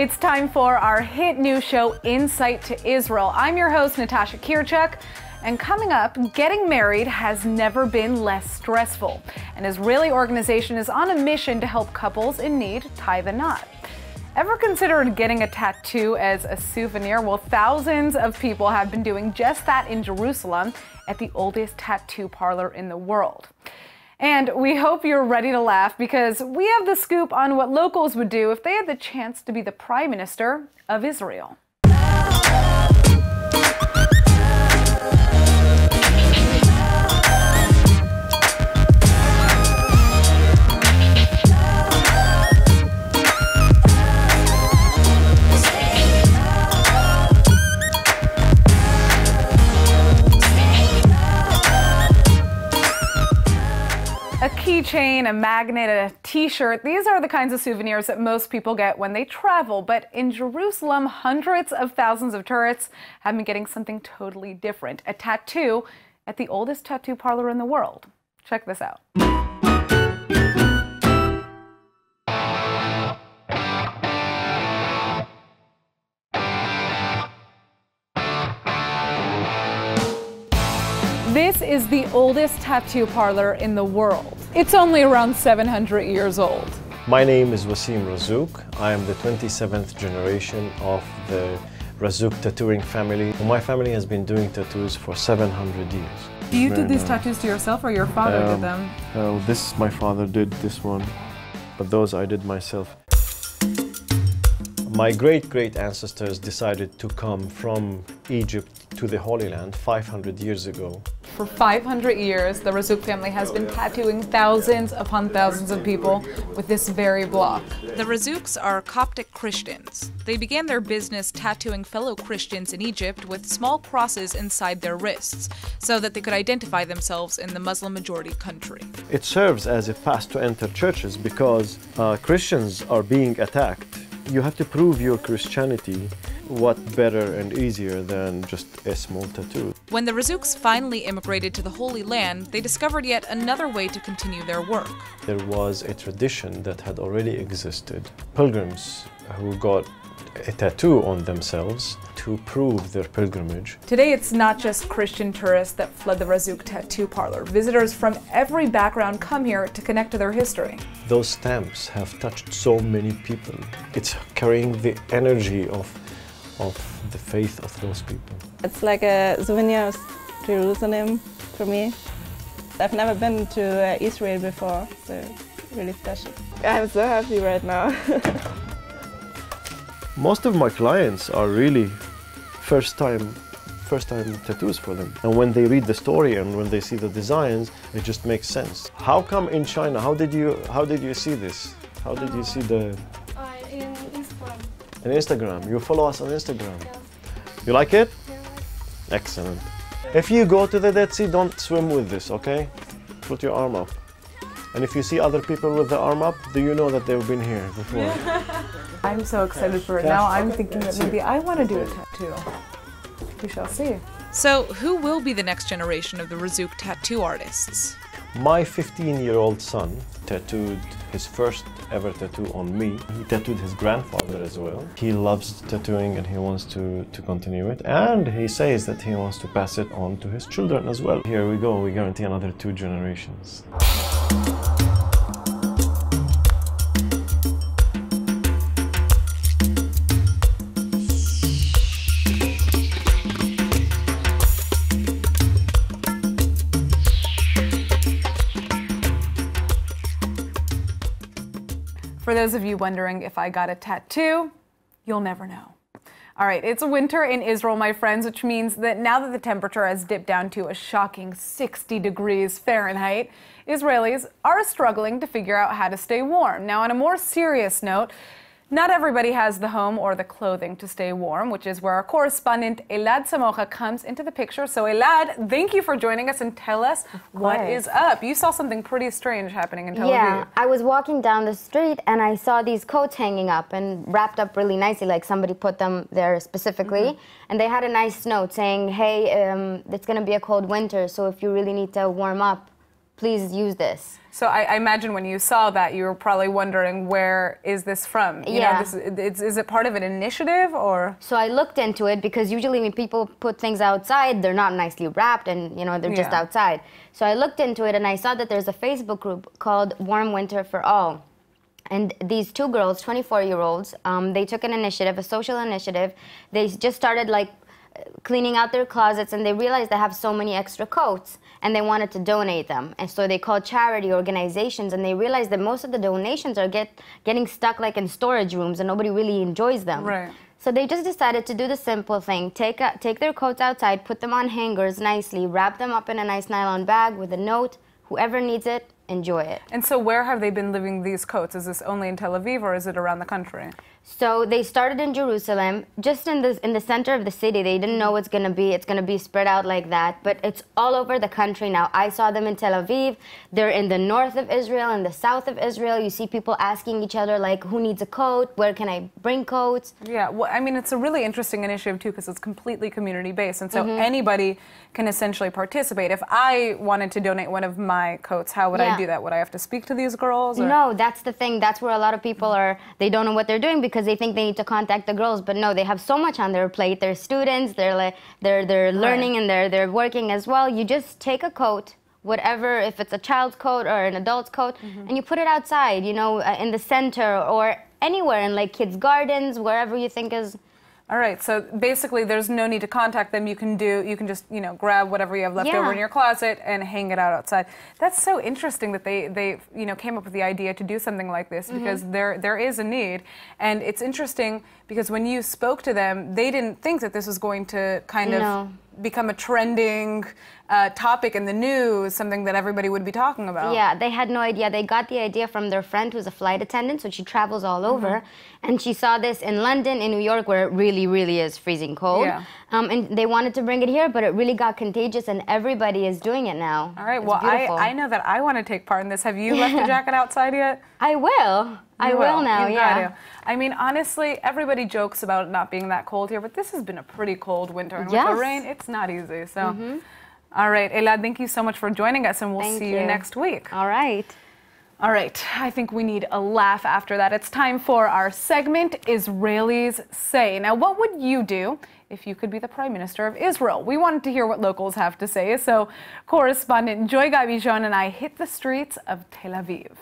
It's time for our hit new show, Insight to Israel. I'm your host, Natasha Kirtchuk. And coming up, getting married has never been less stressful. An Israeli organization is on a mission to help couples in need tie the knot. Ever considered getting a tattoo as a souvenir? Well, thousands of people have been doing just that in Jerusalem at the oldest tattoo parlor in the world. And we hope you're ready to laugh because we have the scoop on what locals would do if they had the chance to be the Prime Minister of Israel. A keychain, a magnet, a t-shirt, these are the kinds of souvenirs that most people get when they travel. But in Jerusalem, hundreds of thousands of tourists have been getting something totally different, a tattoo at the oldest tattoo parlor in the world. Check this out. This is the oldest tattoo parlor in the world. It's only around 700 years old. My name is Wasim Razzouk. I am the 27th generation of the Razzouk tattooing family. My family has been doing tattoos for 700 years. Do you do these tattoos to yourself or your father did them? This my father did this one, but those I did myself. My great ancestors decided to come from Egypt to the Holy Land 500 years ago. For 500 years, the Razzouk family has been tattooing thousands upon thousands of people with this very block. The Razzouks are Coptic Christians. They began their business tattooing fellow Christians in Egypt with small crosses inside their wrists so that they could identify themselves in the Muslim-majority country. It serves as a pass to enter churches because Christians are being attacked. You have to prove your Christianity. What better and easier than just a small tattoo? When the Razzouks finally immigrated to the Holy Land, they discovered yet another way to continue their work. There was a tradition that had already existed. Pilgrims who got a tattoo on themselves to prove their pilgrimage. Today, it's not just Christian tourists that flood the Razzouk tattoo parlor. Visitors from every background come here to connect to their history. Those stamps have touched so many people. It's carrying the energy of the faith of those people. It's like a souvenir of Jerusalem for me. I've never been to Israel before, so it's really special. I'm so happy right now. Most of my clients are really first time tattoos for them. And when they read the story and when they see the designs, it just makes sense. How come in China? How did you see this? How did you see the... In Instagram. In Instagram. You follow us on Instagram? Yes. You like it? Yeah. Excellent. If you go to the Dead Sea, don't swim with this, okay? Put your arm up. And if you see other people with the arm up, do you know that they've been here before? I'm so excited for it. Now I'm thinking that maybe I want to do a tattoo. We shall see. So, who will be the next generation of the Razzouk tattoo artists? My 15-year-old son tattooed his first ever tattoo on me. He tattooed his grandfather as well. He loves tattooing and he wants to continue it. And he says that he wants to pass it on to his children as well. Here we go, we guarantee another 2 generations. For those of you wondering if I got a tattoo, you'll never know. All right, it's winter in Israel, my friends, which means that now that the temperature has dipped down to a shocking 60 degrees Fahrenheit, Israelis are struggling to figure out how to stay warm. Now, on a more serious note, not everybody has the home or the clothing to stay warm, which is where our correspondent Elad Samocha comes into the picture. So Elad, thank you for joining us and tell us what is up. You saw something pretty strange happening in Tel Aviv. Yeah, I was walking down the street and I saw these coats hanging up and wrapped up really nicely, like somebody put them there specifically. And they had a nice note saying, hey, it's going to be a cold winter, so if you really need to warm up, please use this. So I imagine when you saw that, you were probably wondering, where is this from? You know, is it part of an initiative, or? So I looked into it, because usually when people put things outside, they're not nicely wrapped, and you know, they're just outside. So I looked into it, and I saw that there's a Facebook group called Warm Winter for All. And these two girls, 24-year-olds, they took an initiative, a social initiative. They just started like cleaning out their closets, and they realized they have so many extra coats, and they wanted to donate them. And so they called charity organizations, and they realized that most of the donations are getting stuck like in storage rooms, and nobody really enjoys them. Right. So they just decided to do the simple thing: take their coats outside, put them on hangers nicely, wrap them up in a nice nylon bag with a note. Whoever needs it, enjoy it. And so where have they been living these coats? Is this only in Tel Aviv, or is it around the country? So they started in Jerusalem, just in the center of the city. They didn't know it's going to be spread out like that, but it's all over the country now. I saw them in Tel Aviv. They're in the north of Israel, in the south of Israel. You see people asking each other, like, who needs a coat? Where can I bring coats? Yeah, well, I mean, it's a really interesting initiative, too, because it's completely community-based, and so anybody can essentially participate. If I wanted to donate one of my coats, how would I do that? Would I have to speak to these girls? Or? No, that's the thing. That's where a lot of people are, they don't know what they're doing, because they think they need to contact the girls, but no, they have so much on their plate. They're students, they're learning, and they're working as well. You just take a coat, whatever, if it's a child's coat or an adult's coat, and you put it outside, you know, in the center or anywhere in like kids' gardens, wherever you think is. All right, so basically there's no need to contact them. You can just, you know, grab whatever you have left over in your closet and hang it out outside. That's so interesting that they you know, came up with the idea to do something like this, because there is a need. And it's interesting because when you spoke to them, they didn't think that this was going to kind of become a trending topic in the news, something that everybody would be talking about. Yeah, they had no idea. They got the idea from their friend who's a flight attendant, so she travels all over. And she saw this in London, in New York, where it really, really is freezing cold. Yeah. And they wanted to bring it here, but it really got contagious, and everybody is doing it now. All right, well, I know that I want to take part in this. Have you left the jacket outside yet? I will. I will now, yeah. I mean, honestly, everybody jokes about it not being that cold here, but this has been a pretty cold winter. And with the rain, it's not easy. So, all right, Elad, thank you so much for joining us, and we'll see you next week. All right. All right, I think we need a laugh after that. It's time for our segment, Israelis Say. Now, what would you do if you could be the Prime Minister of Israel? We wanted to hear what locals have to say, so correspondent Joy Gabijon and I hit the streets of Tel Aviv.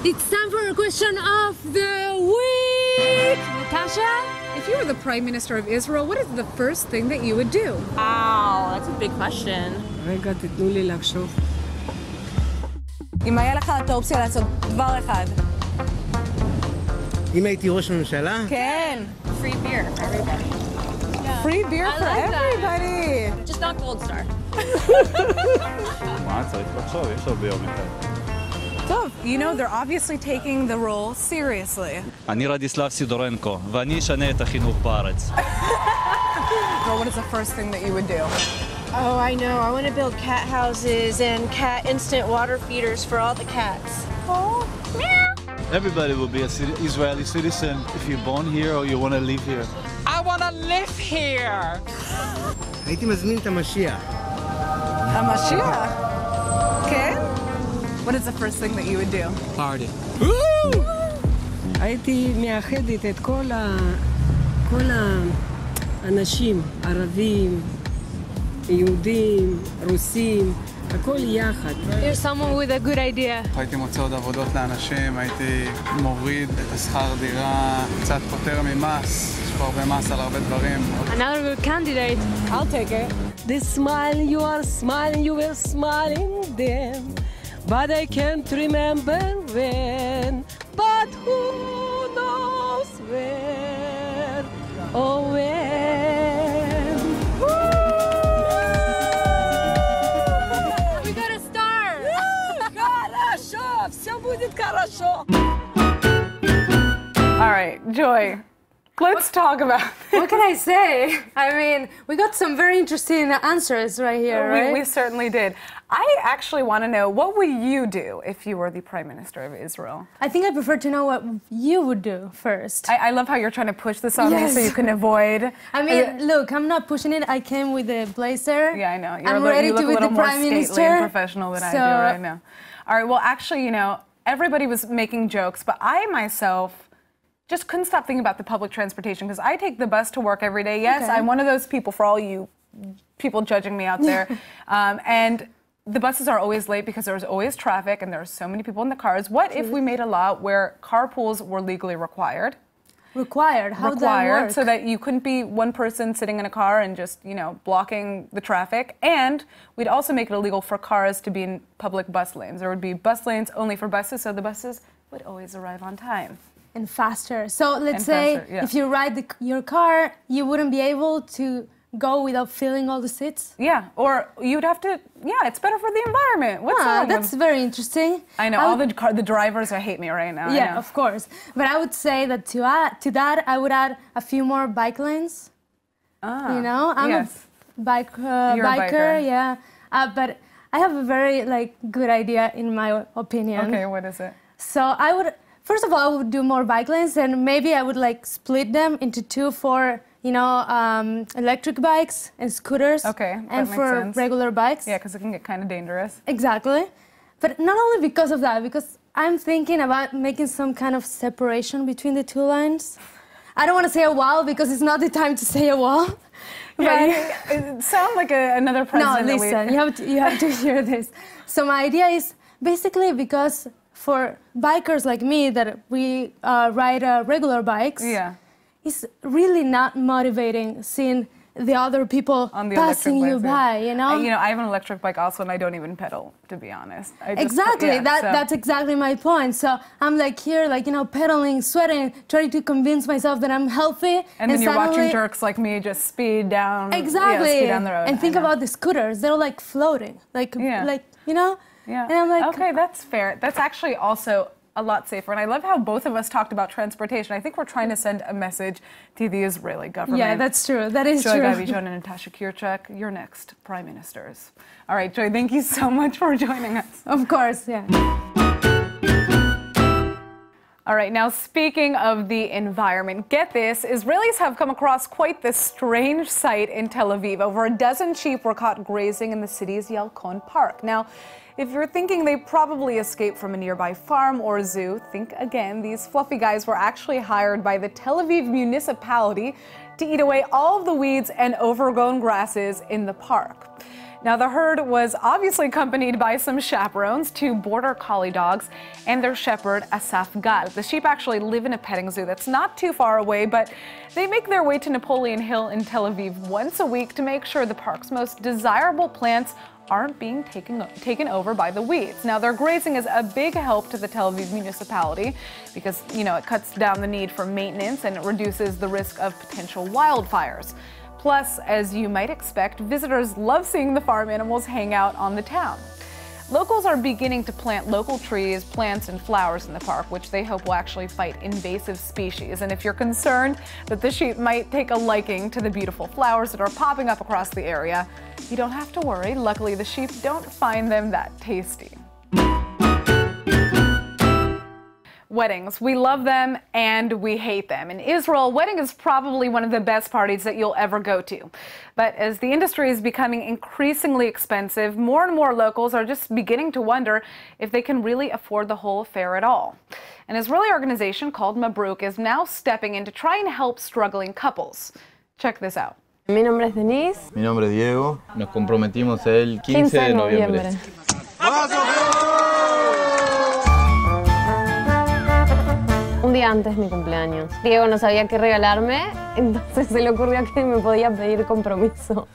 It's time for a question of the week! Natasha? If you were the Prime Minister of Israel, what is the first thing that you would do? Wow, that's a big question. רגע, תתנו לי לחשוב. אם היה לך את האופציה לעשות דבר אחד. אם הייתי ראש ממשלה? כן. Free beer for everybody. Yeah. Free beer for everybody. That. Just not Gold Star. מה צריך לחשוב? יש עוד ביום אחד. You know, they're obviously taking the role seriously. אני רדיסלב סידורנקו, ואני אשנה את החינוך בארץ. Well, what is the first thing that you would do? Oh, I know. I want to build cat houses and cat instant water feeders for all the cats. Oh, meow. Everybody will be an Israeli citizen if you're born here or you want to live here. I want to live here! הייתי מזמין את המשיח. המשיח? כן? What is the first thing that you would do? Party. הייתי מאחדת את כל האנשים, ערבים, יהודים, רוסים, הכל יחד. There's someone with a good idea. הייתי מוצא עוד עבודות לאנשים, הייתי מוריד את השכר דירה, קצת פותר ממס, יש פה הרבה מס על הרבה דברים. Another good candidate. I'll take it. The smile you are smiling, you were smiling then, but I can't remember when, but who knows where or when. We got a star! Хорошо, все будет хорошо. All right, Joy. Let's talk about it. What can I say? I mean, we got some very interesting answers right here, right? We certainly did. I actually want to know, what would you do if you were the Prime Minister of Israel? I think I prefer to know what you would do first. I love how you're trying to push this on me so you can avoid. I mean, look, I'm not pushing it. I came with a blazer. Yeah, I know. I'm ready to be the Prime Minister. And professional than I do right now. All right, well, actually, you know, everybody was making jokes, but I myself just couldn't stop thinking about the public transportation because I take the bus to work every day. Yes, I'm one of those people, for all you people judging me out there. And the buses are always late because there's always traffic and there are so many people in the cars. What if we made a law where carpools were legally required? Required? How does that work? So that you couldn't be one person sitting in a car and just, you know, blocking the traffic. And we'd also make it illegal for cars to be in public bus lanes. There would be bus lanes only for buses, so the buses would always arrive on time. And faster. So let's say if you ride your car, you wouldn't be able to go without filling all the seats? Yeah, or you'd have to, it's better for the environment. What's wrong that's very interesting. I know, all the drivers hate me right now. Yeah, of course. But I would say that to that, I would add a few more bike lanes. You know, I'm a biker, yeah. But I have a very, good idea in my opinion. Okay, what is it? So I would, first of all, I would do more bike lanes, and maybe I would, split them into two for, electric bikes and scooters. Okay, and for regular bikes. Yeah, because it can get kind of dangerous. Exactly. But not only because of that, because I'm thinking about making some kind of separation between the two lines. I don't want to say a wall because it's not the time to say a wall. Yeah, it sounds like another president. No, listen, you have to hear this. So my idea is basically because for bikers like me that we ride regular bikes, it's really not motivating seeing the other people passing you by, you know? I have an electric bike also, and I don't even pedal, to be honest. Exactly, that's exactly my point. So I'm here, pedaling, sweating, trying to convince myself that I'm healthy. And then you're watching jerks like me just speed down. Exactly. Speed down the road. And think about the scooters. They're floating, you know? Yeah. And I'm okay, that's fair. That's actually also a lot safer. And I love how both of us talked about transportation. I think we're trying to send a message to the Israeli government. Yeah, that's true. That is Joy true. Gavijon and Natasha Kirtchuk, your next prime ministers. All right, Joy, thank you so much for joining us. Of course, yeah. All right, now speaking of the environment, get this, Israelis have come across quite the strange sight in Tel Aviv. Over a dozen sheep were caught grazing in the city's Yalkon Park. Now, if you're thinking they probably escaped from a nearby farm or zoo, think again. These fluffy guys were actually hired by the Tel Aviv municipality to eat away all of the weeds and overgrown grasses in the park. Now, the herd was obviously accompanied by some chaperones, 2 border collie dogs, and their shepherd, Asaf Gal. The sheep actually live in a petting zoo that's not too far away, but they make their way to Napoleon Hill in Tel Aviv once a week to make sure the park's most desirable plants aren't being taken over by the weeds. Now, their grazing is a big help to the Tel Aviv municipality because, it cuts down the need for maintenance and it reduces the risk of potential wildfires. Plus, as you might expect, visitors love seeing the farm animals hang out on the town. Locals are beginning to plant local trees, plants, and flowers in the park, which they hope will actually fight invasive species. And if you're concerned that the sheep might take a liking to the beautiful flowers that are popping up across the area, you don't have to worry. Luckily, the sheep don't find them that tasty. Weddings. We love them and we hate them. In Israel, a wedding is probably one of the best parties that you'll ever go to. But as the industry is becoming increasingly expensive, more and more locals are just beginning to wonder if they can really afford the whole affair at all. An Israeli organization called Mabruk is now stepping in to try and help struggling couples. Check this out. Mi nombre es Denise. Mi nombre es Diego. Nos comprometimos el 15 de noviembre. Un día antes de mi cumpleaños. Diego no sabía qué regalarme, entonces se le ocurrió que me podía pedir compromiso.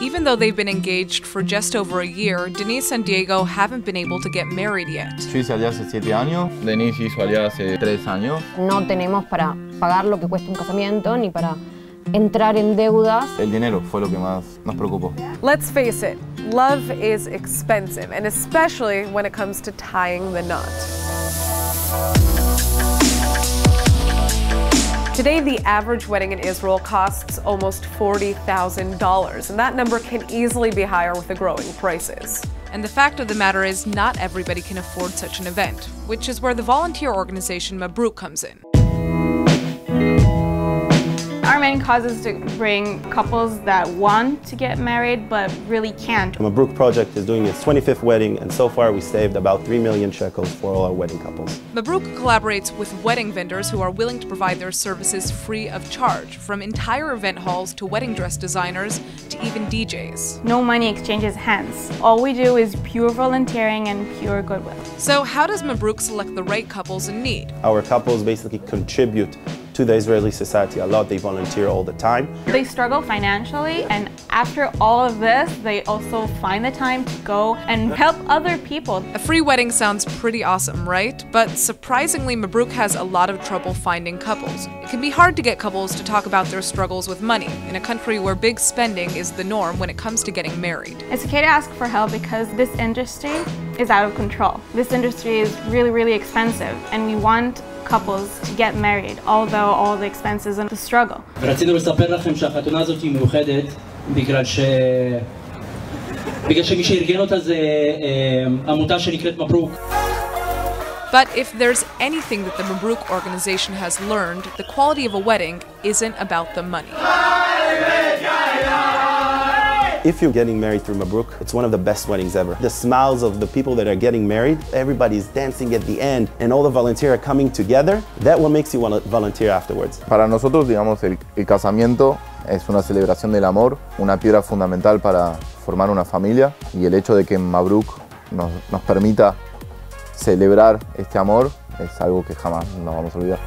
Even though they've been engaged for just over a year, Denise and Diego haven't been able to get married yet. Yo hice alianza hace 7 años, Denise hizo alianza hace 3 años. No tenemos para pagar lo que cuesta un casamiento, ni para entrar en deudas. El dinero fue lo que más nos preocupó. Let's face it, love is expensive, and especially when it comes to tying the knot. Today, the average wedding in Israel costs almost $40,000, and that number can easily be higher with the growing prices. And the fact of the matter is, not everybody can afford such an event, which is where the volunteer organization Mabruk comes in. Our main cause is to bring couples that want to get married but really can't. The Mabruk project is doing its 25th wedding, and so far we saved about 3 million shekels for all our wedding couples. Mabruk collaborates with wedding vendors who are willing to provide their services free of charge, from entire event halls to wedding dress designers to even DJs. No money exchanges hands. All we do is pure volunteering and pure goodwill. So how does Mabruk select the right couples in need? Our couples basically contribute to the Israeli society a lot. They volunteer all the time. They struggle financially, and after all of this, they also find the time to go and help other people. A free wedding sounds pretty awesome, right? But surprisingly, Mabruk has a lot of trouble finding couples. It can be hard to get couples to talk about their struggles with money in a country where big spending is the norm when it comes to getting married. It's okay to ask for help because this industry is out of control. This industry is really, really expensive, and we want couples to get married, although all the expenses and the struggle. ורצינו לספר לכם שהחתונה הזאת היא מיוחדת בגלל שמי שארגן אותה זה עמותה שנקראת מברוק. But if there's anything that the Mabruk organization has learned, the quality of a wedding isn't about the money. If you're getting married through Mabruk, it's one of the best weddings ever. The smiles of the people that are getting married, everybody's dancing at the end, and all the volunteers are coming together. That's what makes you want to volunteer afterwards. Para nosotros, digamos, el casamiento es una celebración del amor, una piedra fundamental para formar una familia, y el hecho de que Mabruk nos permita celebrar este amor es algo que jamás nos vamos a olvidar.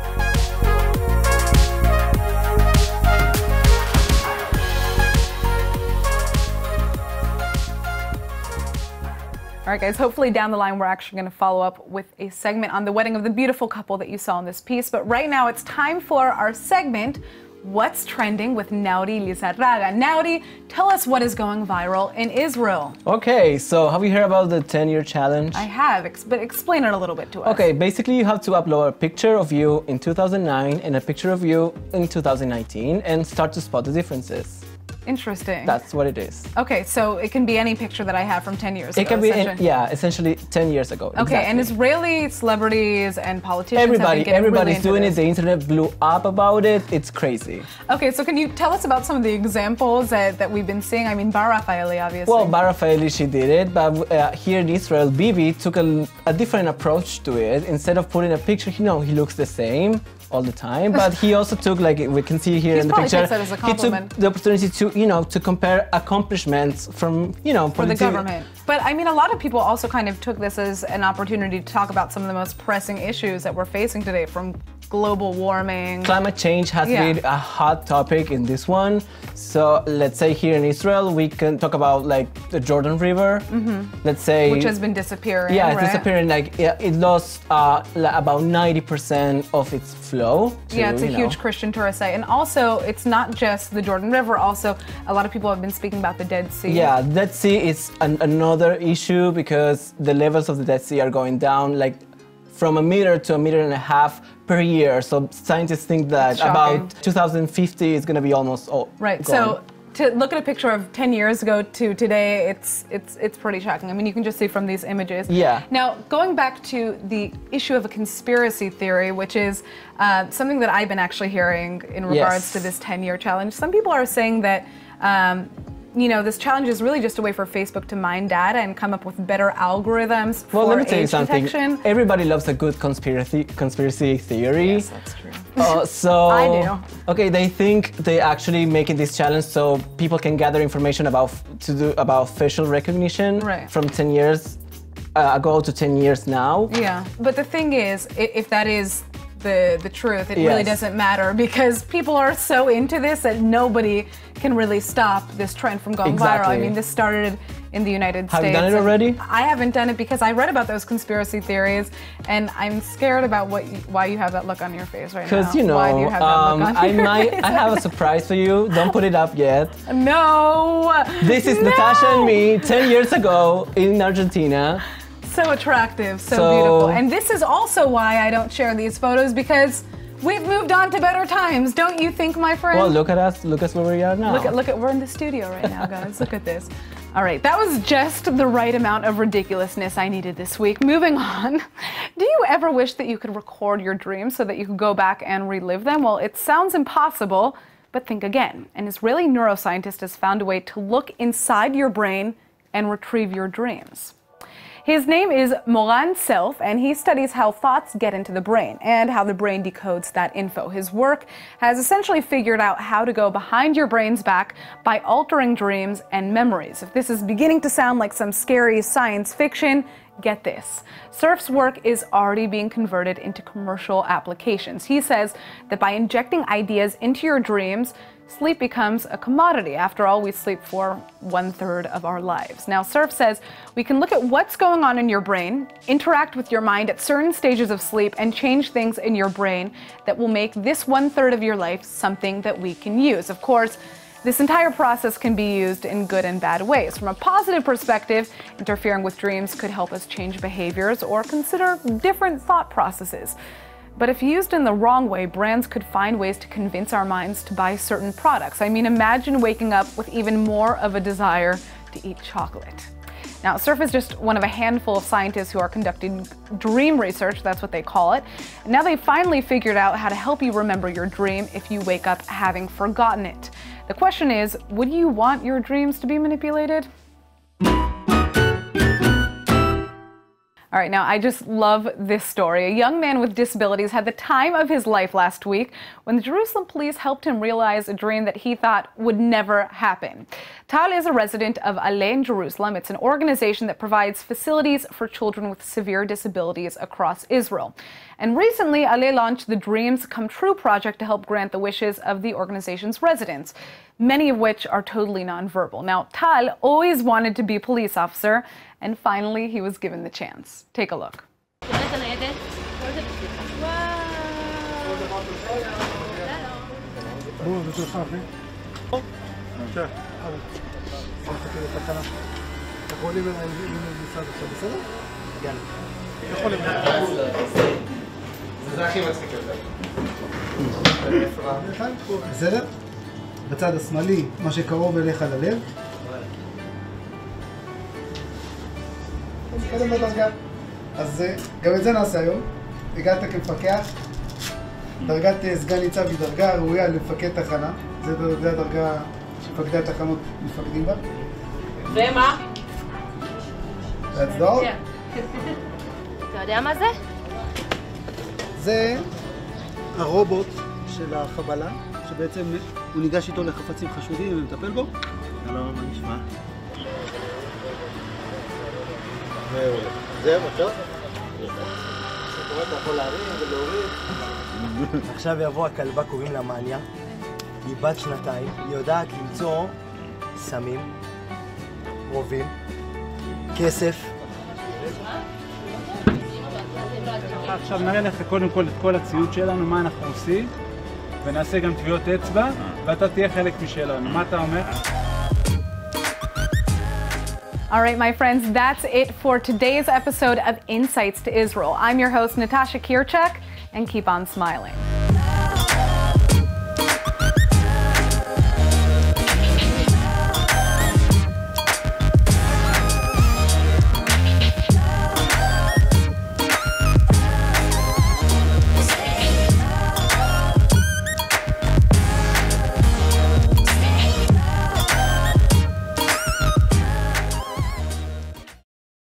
All right, guys, hopefully down the line we're actually going to follow up with a segment on the wedding of the beautiful couple that you saw in this piece. But right now it's time for our segment, What's Trending with Naudi Lizarraga. Naudi, tell us what is going viral in Israel. Okay, so have you heard about the 10-year challenge? I have, but explain it a little bit to us. Okay, basically you have to upload a picture of you in 2009 and a picture of you in 2019 and start to spot the differences. Interesting. That's what it is. Okay, so it can be any picture that I have from 10 years ago. It can be, essentially 10 years ago. Okay, exactly. And Israeli celebrities and politicians everybody's really doing this. it. The internet blew up about it. It's crazy. Okay, so can you tell us about some of the examples that we've been seeing? I mean, Bar Rafaeli, obviously. Well, Bar Rafaeli, she did it, but here in Israel, Bibi took a different approach to it. Instead of putting a picture, he looks the same all the time, but he also took, like we can see here in the picture, takes that as a compliment. He took the opportunity to, to compare accomplishments from, for the government. But I mean, a lot of people also kind of took this as an opportunity to talk about some of the most pressing issues that we're facing today, from global warming. Climate change has been a hot topic in this one. So let's say here in Israel, we can talk about like the Jordan River. Let's say, which has been disappearing. Yeah, it's disappearing. Like it lost about 90% of its flow. It's a huge Christian tourist site, and also it's not just the Jordan River. Also, a lot of people have been speaking about the Dead Sea. Yeah, Dead Sea is another issue because the levels of the Dead Sea are going down, like from 1 meter to 1.5 meters per year. So scientists think that about 2050 is going to be almost all right. gone. So to look at a picture of 10 years ago to today, it's pretty shocking. I mean, you can just see from these images. Yeah. Now, going back to the issue of a conspiracy theory, which is something that I've been actually hearing in regards to this 10-year challenge. Some people are saying that this challenge is really just a way for Facebook to mine data and come up with better algorithms for let me tell you age something. detection. Everybody loves a good conspiracy theory. Yes, that's true. So I do. Okay, they think they actually making this challenge so people can gather information about facial recognition from 10 years ago to 10 years now. Yeah, but the thing is, if that is the truth, it really doesn't matter because people are so into this that nobody can really stop this trend from going viral. I mean, this started in the United States. Have you done it already? I haven't done it because I read about those conspiracy theories, and I'm scared about why you have that look on your face right now. Because why do you have that look on your face? I have a surprise for you. Don't put it up yet. No. This is Natasha and me 10 years ago in Argentina. So attractive, so beautiful. And this is also why I don't share these photos, because We've moved on to better times, don't you think, my friend? Well, look at us. Look at where we are now. Look at we're in the studio right now, guys. Look at this. All right, that was just the right amount of ridiculousness I needed this week. Moving on. Do you ever wish that you could record your dreams so that you could go back and relive them? Well, it sounds impossible, but think again. An Israeli neuroscientist has found a way to look inside your brain and retrieve your dreams. His name is Moran Self, and he studies how thoughts get into the brain and how the brain decodes that info. His work has essentially figured out how to go behind your brain's back by altering dreams and memories. If this is beginning to sound like some scary science fiction, get this. Surf's work is already being converted into commercial applications. He says that by injecting ideas into your dreams, sleep becomes a commodity. After all, we sleep for 1/3 of our lives. Now, Surf says we can look at what's going on in your brain, interact with your mind at certain stages of sleep, and change things in your brain that will make this 1/3 of your life something that we can use. Of course, this entire process can be used in good and bad ways. From a positive perspective, interfering with dreams could help us change behaviors or consider different thought processes. But if used in the wrong way, brands could find ways to convince our minds to buy certain products. I mean, imagine waking up with even more of a desire to eat chocolate. Now, Surf is just one of a handful of scientists who are conducting dream research, that's what they call it. And now they finally figured out how to help you remember your dream if you wake up having forgotten it. The question is, would you want your dreams to be manipulated? All right, now I just love this story. A young man with disabilities had the time of his life last week when the Jerusalem police helped him realize a dream that he thought would never happen. Tal is a resident of Aleh in Jerusalem. It's an organization that provides facilities for children with severe disabilities across Israel. And recently, Aleh launched the Dreams Come True project to help grant the wishes of the organization's residents, many of which are totally nonverbal. Now, Tal always wanted to be a police officer, and finally he was given the chance. Take a look. זה הכי מצחיק יותר. בסדר? בצד השמאלי, מה שקרוב אליך ללב. קודם בדרגה. אז גם את זה נעשה היום. הגעת כמפקח. דרגת סגן ניצב היא דרגה ראויה למפקד תחנה. זה הדרגה שמפקדי התחנות מפקדים בה. ומה? That's dog. אתה יודע מה זה? זה הרובוט של החבלה, שבעצם הוא ניגש איתו לחפצים חשודים ומטפל בו. שלום, מה נשמע? זהו, עכשיו? אתה יכול להרים ולהוריד. עכשיו יבוא הכלבה, קוראים לה מניה. היא בת 2, היא יודעת למצוא סמים, רובים, כסף. עכשיו נראה לך קודם כל את כל הציוד שלנו, מה אנחנו עושים, ונעשה גם טביעות אצבע, ואתה תהיה חלק משלנו. מה אתה אומר? All right, my friends, that's it for today's episode of Insights to Israel. I'm your host, Natasha Kirtchuk, and keep on smiling.